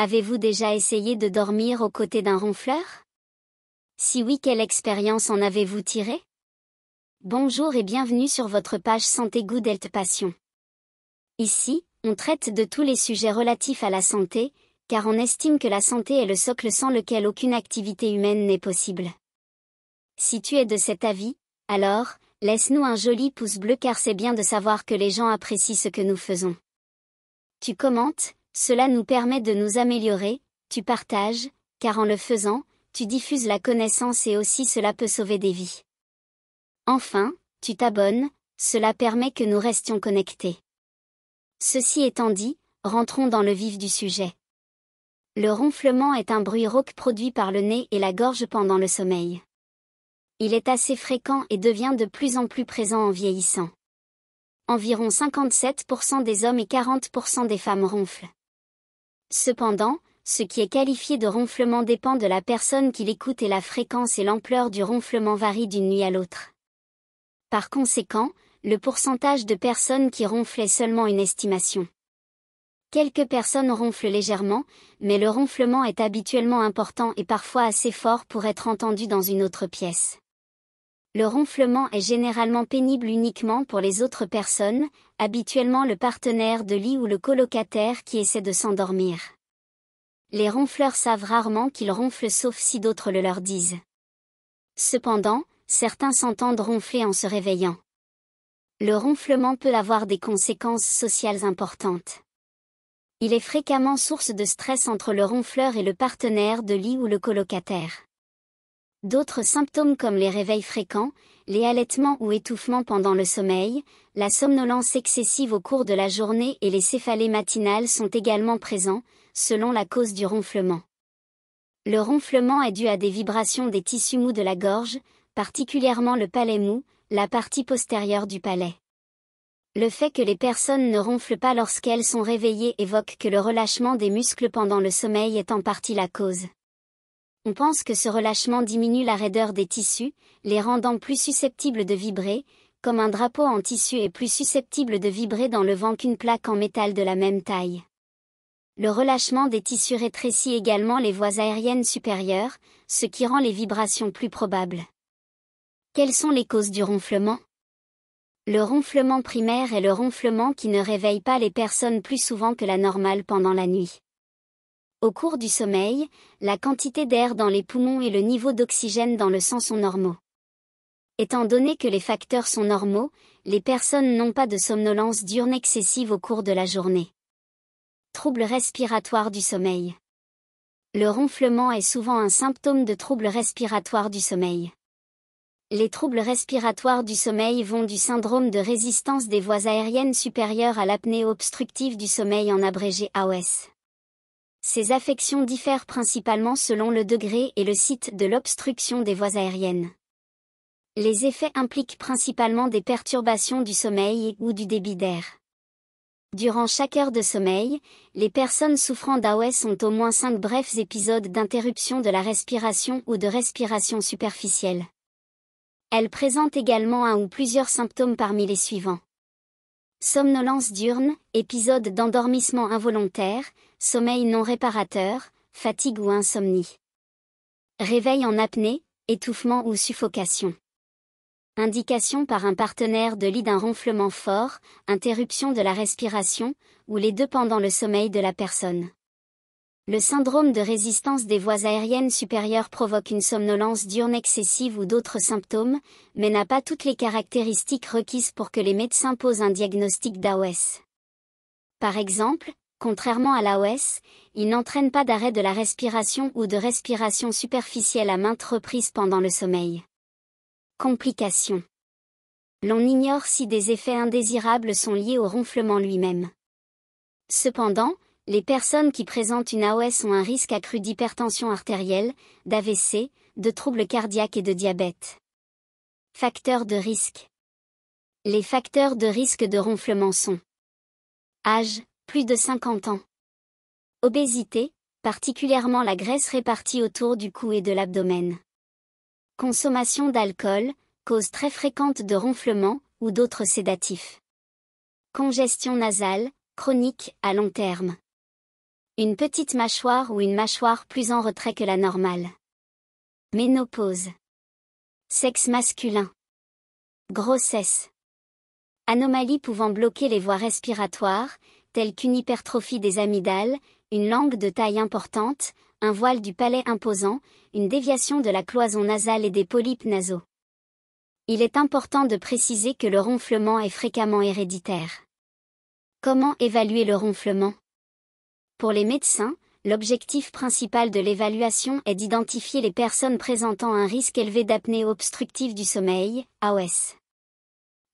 Avez-vous déjà essayé de dormir aux côtés d'un ronfleur? Si oui, quelle expérience en avez-vous tiré? Bonjour et bienvenue sur votre page Santé Good Health Passion. Ici, on traite de tous les sujets relatifs à la santé, car on estime que la santé est le socle sans lequel aucune activité humaine n'est possible. Si tu es de cet avis, alors, laisse-nous un joli pouce bleu car c'est bien de savoir que les gens apprécient ce que nous faisons. Tu commentes, cela nous permet de nous améliorer, tu partages, car en le faisant, tu diffuses la connaissance et aussi cela peut sauver des vies. Enfin, tu t'abonnes, cela permet que nous restions connectés. Ceci étant dit, rentrons dans le vif du sujet. Le ronflement est un bruit rauque produit par le nez et la gorge pendant le sommeil. Il est assez fréquent et devient de plus en plus présent en vieillissant. Environ 57% des hommes et 40% des femmes ronflent. Cependant, ce qui est qualifié de ronflement dépend de la personne qui l'écoute et la fréquence et l'ampleur du ronflement varie d'une nuit à l'autre. Par conséquent, le pourcentage de personnes qui ronflent est seulement une estimation. Quelques personnes ronflent légèrement, mais le ronflement est habituellement important et parfois assez fort pour être entendu dans une autre pièce. Le ronflement est généralement pénible uniquement pour les autres personnes, habituellement le partenaire de lit ou le colocataire qui essaie de s'endormir. Les ronfleurs savent rarement qu'ils ronflent sauf si d'autres le leur disent. Cependant, certains s'entendent ronfler en se réveillant. Le ronflement peut avoir des conséquences sociales importantes. Il est fréquemment source de stress entre le ronfleur et le partenaire de lit ou le colocataire. D'autres symptômes comme les réveils fréquents, les halètements ou étouffements pendant le sommeil, la somnolence excessive au cours de la journée et les céphalées matinales sont également présents, selon la cause du ronflement. Le ronflement est dû à des vibrations des tissus mous de la gorge, particulièrement le palais mou, la partie postérieure du palais. Le fait que les personnes ne ronflent pas lorsqu'elles sont réveillées évoque que le relâchement des muscles pendant le sommeil est en partie la cause. On pense que ce relâchement diminue la raideur des tissus, les rendant plus susceptibles de vibrer, comme un drapeau en tissu est plus susceptible de vibrer dans le vent qu'une plaque en métal de la même taille. Le relâchement des tissus rétrécit également les voies aériennes supérieures, ce qui rend les vibrations plus probables. Quelles sont les causes du ronflement? Le ronflement primaire est le ronflement qui ne réveille pas les personnes plus souvent que la normale pendant la nuit. Au cours du sommeil, la quantité d'air dans les poumons et le niveau d'oxygène dans le sang sont normaux. Étant donné que les facteurs sont normaux, les personnes n'ont pas de somnolence diurne excessive au cours de la journée. Troubles respiratoires du sommeil. Le ronflement est souvent un symptôme de troubles respiratoires du sommeil. Les troubles respiratoires du sommeil vont du syndrome de résistance des voies aériennes supérieures à l'apnée obstructive du sommeil en abrégé AOS. Ces affections diffèrent principalement selon le degré et le site de l'obstruction des voies aériennes. Les effets impliquent principalement des perturbations du sommeil ou du débit d'air. Durant chaque heure de sommeil, les personnes souffrant d'AOS ont au moins 5 brefs épisodes d'interruption de la respiration ou de respiration superficielle. Elles présentent également un ou plusieurs symptômes parmi les suivants. Somnolence diurne, épisode d'endormissement involontaire, sommeil non réparateur, fatigue ou insomnie. Réveil en apnée, étouffement ou suffocation. Indication par un partenaire de lit d'un ronflement fort, interruption de la respiration, ou les deux pendant le sommeil de la personne. Le syndrome de résistance des voies aériennes supérieures provoque une somnolence diurne excessive ou d'autres symptômes, mais n'a pas toutes les caractéristiques requises pour que les médecins posent un diagnostic d'AOS. Par exemple, contrairement à l'AOS, il n'entraîne pas d'arrêt de la respiration ou de respiration superficielle à maintes reprises pendant le sommeil. Complications. L'on ignore si des effets indésirables sont liés au ronflement lui-même. Cependant, les personnes qui présentent une AOS ont un risque accru d'hypertension artérielle, d'AVC, de troubles cardiaques et de diabète. Facteurs de risque. Les facteurs de risque de ronflement sont âge, plus de 50 ans. Obésité, particulièrement la graisse répartie autour du cou et de l'abdomen. Consommation d'alcool, cause très fréquente de ronflement, ou d'autres sédatifs. Congestion nasale, chronique, à long terme. Une petite mâchoire ou une mâchoire plus en retrait que la normale. Ménopause. Sexe masculin. Grossesse. Anomalies pouvant bloquer les voies respiratoires, telles qu'une hypertrophie des amygdales, une langue de taille importante, un voile du palais imposant, une déviation de la cloison nasale et des polypes nasaux. Il est important de préciser que le ronflement est fréquemment héréditaire. Comment évaluer le ronflement? Pour les médecins, l'objectif principal de l'évaluation est d'identifier les personnes présentant un risque élevé d'apnée obstructive du sommeil, AOS.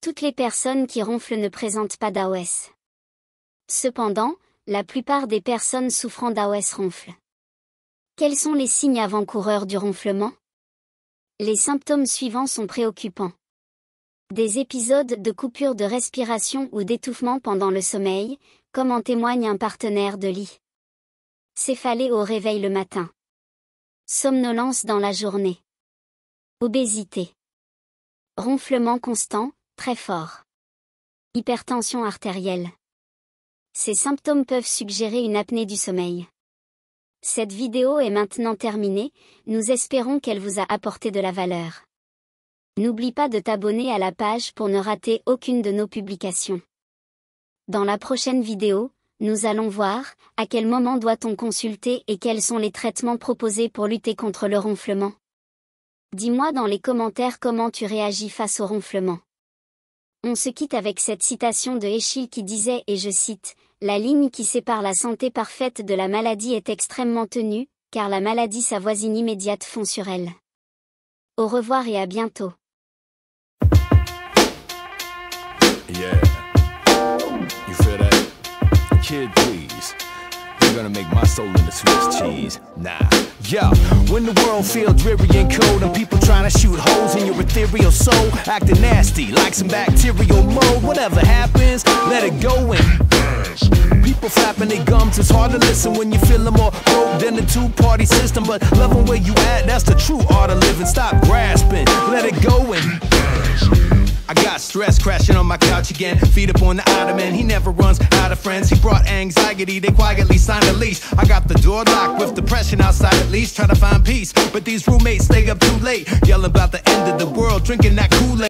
Toutes les personnes qui ronflent ne présentent pas d'AOS. Cependant, la plupart des personnes souffrant d'AOS ronflent. Quels sont les signes avant-coureurs du ronflement? Les symptômes suivants sont préoccupants. Des épisodes de coupure de respiration ou d'étouffement pendant le sommeil, comme en témoigne un partenaire de lit. Céphalée au réveil le matin. Somnolence dans la journée. Obésité. Ronflement constant, très fort. Hypertension artérielle. Ces symptômes peuvent suggérer une apnée du sommeil. Cette vidéo est maintenant terminée, nous espérons qu'elle vous a apporté de la valeur. N'oublie pas de t'abonner à la page pour ne rater aucune de nos publications. Dans la prochaine vidéo, nous allons voir à quel moment doit-on consulter et quels sont les traitements proposés pour lutter contre le ronflement. Dis-moi dans les commentaires comment tu réagis face au ronflement. On se quitte avec cette citation de Eschyle qui disait, et je cite, « La ligne qui sépare la santé parfaite de la maladie est extrêmement tenue, car la maladie sa voisine immédiate fond sur elle. » Au revoir et à bientôt. Yeah. You feel that? Kid, please. You're gonna make my soul into Swiss cheese. Nah. Yo, when the world feels dreary and cold and people trying to shoot holes in your ethereal soul, acting nasty like some bacterial mold, whatever happens, let it go and people flapping their gums. It's hard to listen when you feeling more broke than the two-party system, but loving where you at, that's the true art of living. Stop grasping, let it go and I got stress crashing on my couch again. Feet up on the ottoman, he never runs out of friends. He brought anxiety, they quietly signed a lease. I got the door locked with depression outside at least. Try to find peace, but these roommates stay up too late, yelling about the end of the world, drinking that Kool-Aid.